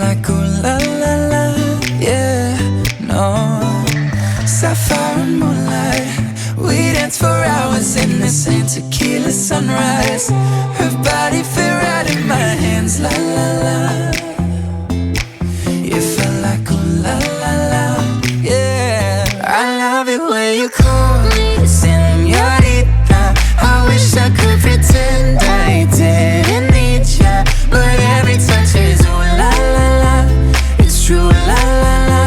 like ooh la la la, yeah, no. Sapphire and moonlight, we dance for hours in the same tequila sunrise. Her body fit right in my hands, la la la. You feel like ooh la la la, yeah. I love it when you call me señorita. I wish I could pretend I didn't need ya, but every touch is ooh la la la. It's true, la la la.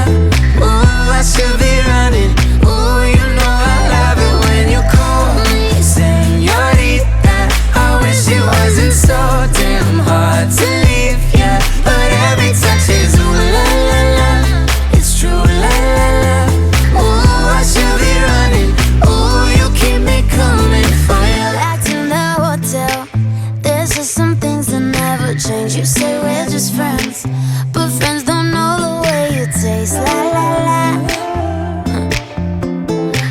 Ooh, I should be running. Ooh, you know I love it when you call me señorita. I wish it wasn't so damn hard to leave ya, but every touch is ooh la la la. It's true, la la la. Ooh, I should be running. Ooh, you keep me coming for ya. Back to the hotel, there's just some things that never change. You say we're just friends, but friends don't know the way you taste, la la la.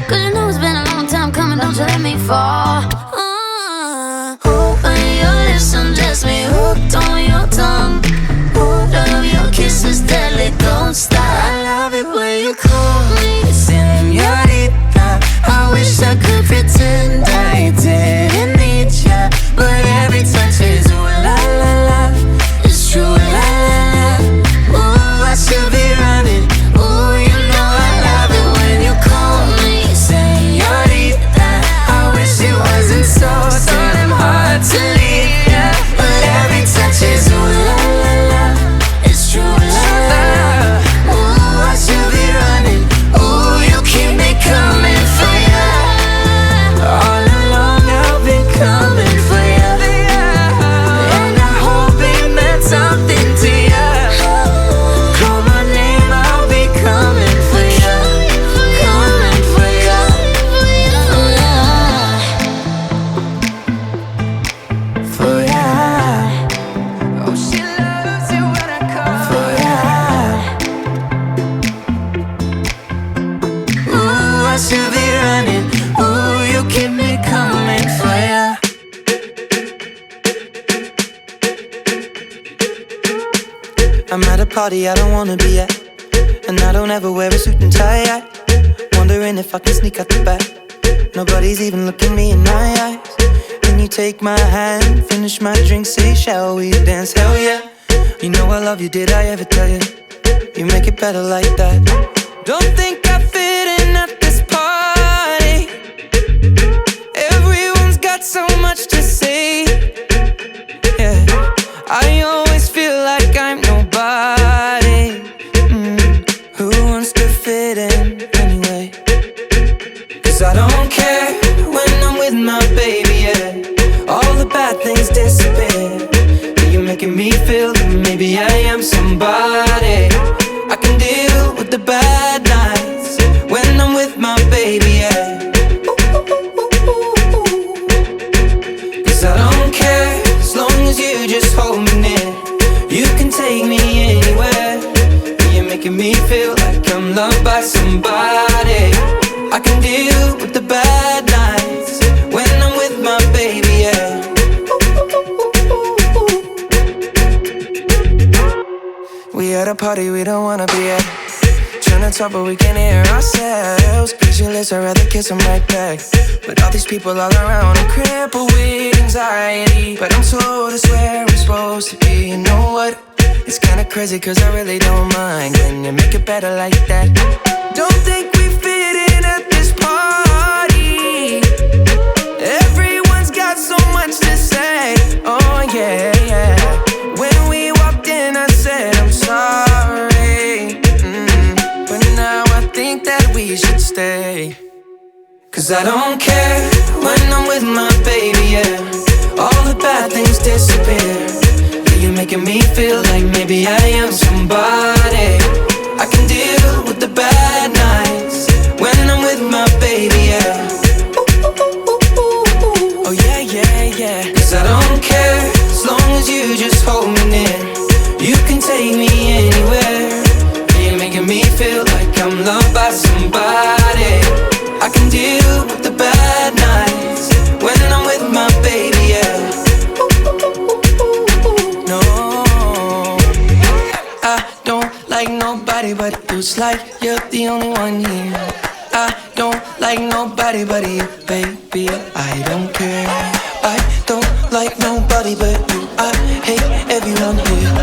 Cause you know it's been a long time coming, don't you let me fall. When your lips undress me, hooked on your tongue. Love your kisses deadly, don't stop. I love it when you call me señorita. I wish I could pretend I didn't need ya, but every touch is ooh la la la. It's true, la la la. Ooh, I should be running. Ooh, you know I love it when you call me señorita. I wish it wasn't so damn hard to leave ya, but every touch is ooh la la la. It's true, la la la. Ooh, I should be running. Ooh, you keep me coming for ya. All along I've been coming for ya, and I hope it meant something to ya. Call my name, I'll be coming for ya, coming for ya, for ya. Oh, she loves it when I call for ya. Ooh, I should be running. Ooh, you keep me coming for ya. I'm at a party I don't wanna be at, and I don't ever wear a suit and tie yet. Wondering if I can sneak out the back. Nobody's even looking me in my eyes. Can you take my hand, finish my drink, say shall we dance? Hell yeah. You know I love you, did I ever tell you? You make it better like that. Don't think I fit in at this party. Everyone's got so much to say. Yeah, I always feel like I'm nobody. Who wants to fit in anyway? Cause I don't care when I'm with my baby, yeah. All the bad things disappear. You're making me feel that maybe I am somebody. I can deal with the bad nights when I'm with my baby, yeah. Cause I don't care as long as you just hold me near. You can take me anywhere. You're making me feel like I'm loved by somebody. I can deal with the bad nights when I'm with my baby, yeah. We at a party we don't wanna be at. Tryna talk but we can't hear ourselves. Pictureless, I'd rather kiss them right back. But all these people all around, I'm crippled with anxiety. But I'm told it's where I'm supposed to be. You know what? It's kinda crazy cause I really don't mind. Can you make it better like that? Don't think we fit in at this party. Everyone's got so much to say. Oh yeah, yeah. When we walked in I said I'm sorry. But now I think that we should stay. Cause I don't care when I'm with my baby, yeah. All the bad things disappear. You're making me feel like maybe I am somebody. I can deal with the bad nights when I'm with my baby, yeah. Oh yeah, yeah, yeah. Cause I don't care as long as you just hold me near. You can take me anywhere. You're making me feel like I'm loved by somebody. I can deal with the bad nights when I'm with my baby, yeah. No, I don't like nobody but you. It's like you're the only one here. I don't like nobody but you, baby. I don't care. I don't like nobody but you. I hate everyone here.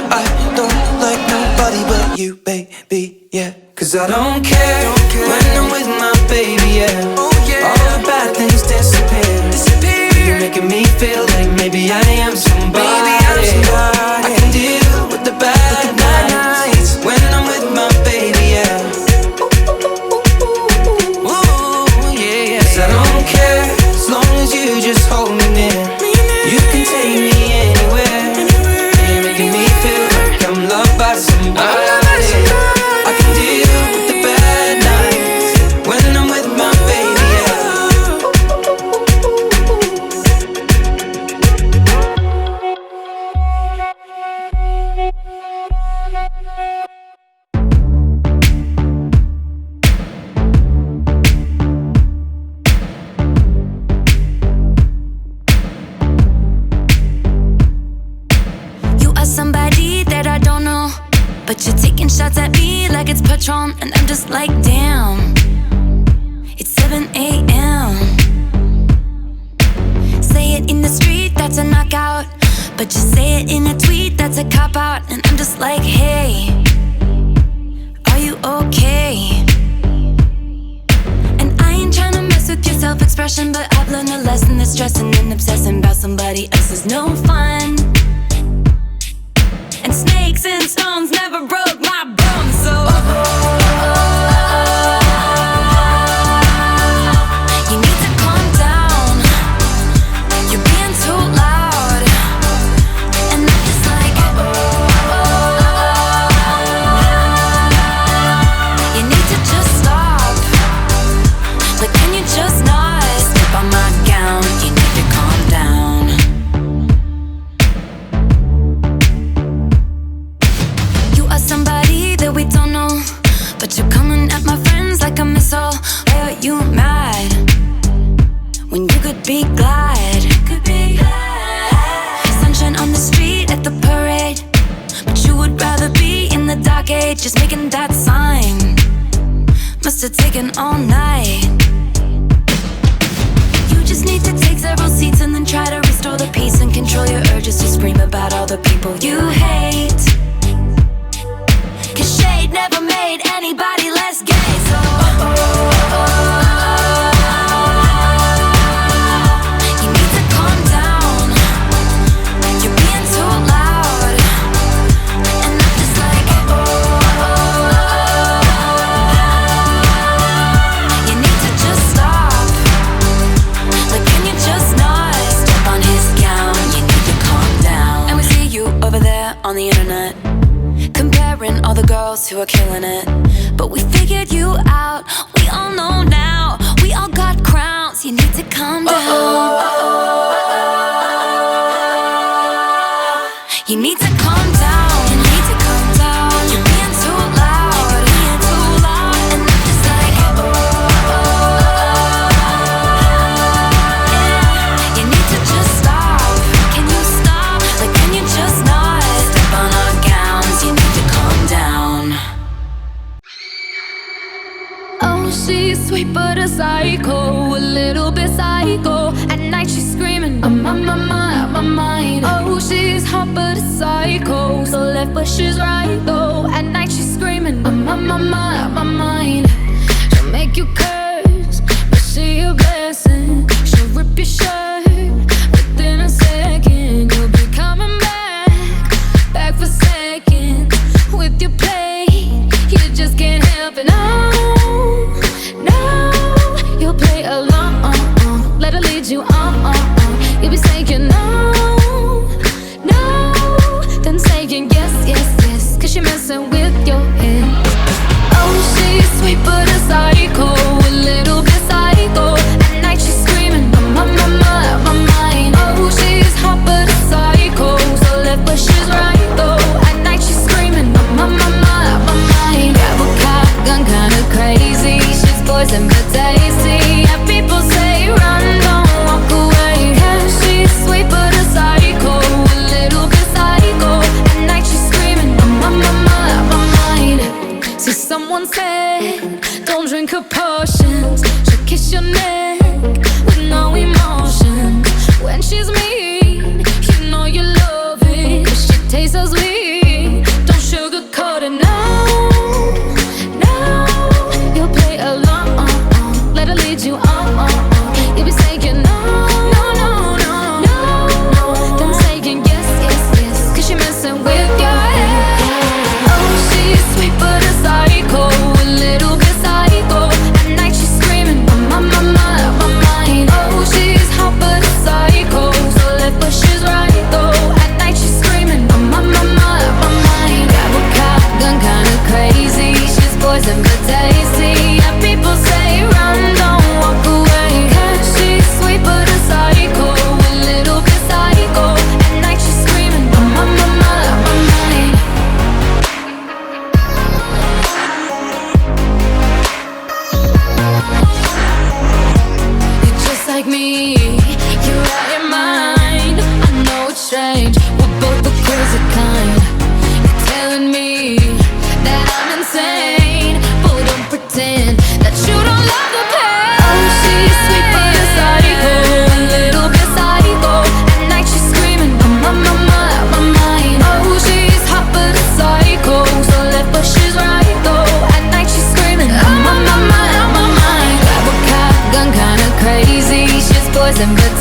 I don't like nobody but you, baby, yeah. Cause I don't care when I'm with my baby, yeah. All the bad things disappear. You're making me feel like maybe I am somebody. I can deal with the bad nights when I'm with my baby, yeah. Ooh, yeah. Cause I don't care as long as you just hold me near. You can take me anywhere. You're making me feel like I'm loved by somebody. I can deal with the bad nights when I'm with my baby, yeah. You are somebody that I don't know, but you're taking shots at me like it's Patron, and I'm just like, damn. It's 7 a.m. Say it in the street, that's a knockout, but you say it in a tweet, that's a cop-out, and I'm just like, hey, are you okay? And I ain't tryna mess with your self-expression, but I've learned a lesson that stressing and obsessing about somebody else is no fun. And snakes and stones never broke my bones, so you need to calm down. You're being too loud, and I'm just like, you need to just stop. Like, can you just not step on my gown? You need to calm down. You are somebody that we don't know, but you're coming at my friends like a missile. Why are you mad when you could be glad? Sunshine on the street at the parade, but you would rather be in the dark age, just making that sign. Must have taken all night. You just need to take several seats and then try to restore the peace and control your urges to scream about all the people you hate. Cause shade never made anybody less gay, so you need to calm down. You're being too loud, and I'm just like, you need to just stop. Like, can you just not step on his gown? You need to calm down. And we see you over there on the internet, comparing all the girls who are killing it. But we figured you out, we all know now. We all got crowns, you need to calm down. You need to calm down. You need to calm down. You're being too loud. You're being too loud. And I'm just like, yeah. You need to just stop. Can you stop? Like, can you just not step on our gowns? You need to calm down. Oh, she's sweet but a psycho, a little bit psycho. At night she's screaming, I'm on my mind. Oh, she's hot but a psycho, so left but she's right though. At night she's screaming, I'm on my mind. She'll make you curse, but she a blessing. She'll rip your shirt within a second. You'll be coming back for seconds with your plate. You just can't help it, no. You'll play along, let her lead you on. You'll be saying no, then saying yes, cause you're messing with your head. Oh, she's sweet but a psycho, a little bit psycho. At night she's screaming, I'm on my mind. Oh, she's hot but a psycho, so left but she's right though. At night she's screaming, I'm on my mind. Grab a cop gun, kinda crazy. She's poison but tasty. Yeah, people say run, don't walk away. Yeah, she's sweet but a psycho, a little bit psycho. At night she's screaming, I'm on my mind. someone said, don't drink her potions. She'll kiss your neck with no emotion. When she's mean, you know you love it, 'cause she tastes so sweet. Don't sugarcoat it, no, no. You'll play along, let her lead you on. You'll be saying no, no, no, no, no. Then saying yes, yes, yes, 'cause she's messing with your head. Oh, she's sweet but a psycho, a little bit psycho. At night she's screaming, my mind. Oh, she's hot but a psycho, so left but she's right though. At night she's screaming, my mind. Grab a cop, gun kinda crazy. She's poison but tasty. Yeah, people say run, don't walk away. 'Cause she's sweet but a psycho, a little bit psycho. At night she's screaming, my mind. You're just like me, you're out your mind. I know it's strange, we're both the crazy kind. You're telling me that I'm insane, but don't pretend that you don't love the pain. Oh, she's sweet but a psycho, a little bit psycho. At night she's screaming, my mind. Oh, she's hot but a psycho, so left but she's right though. At night she's screaming, my mind. Grab a cop, gun kinda crazy. She's poison but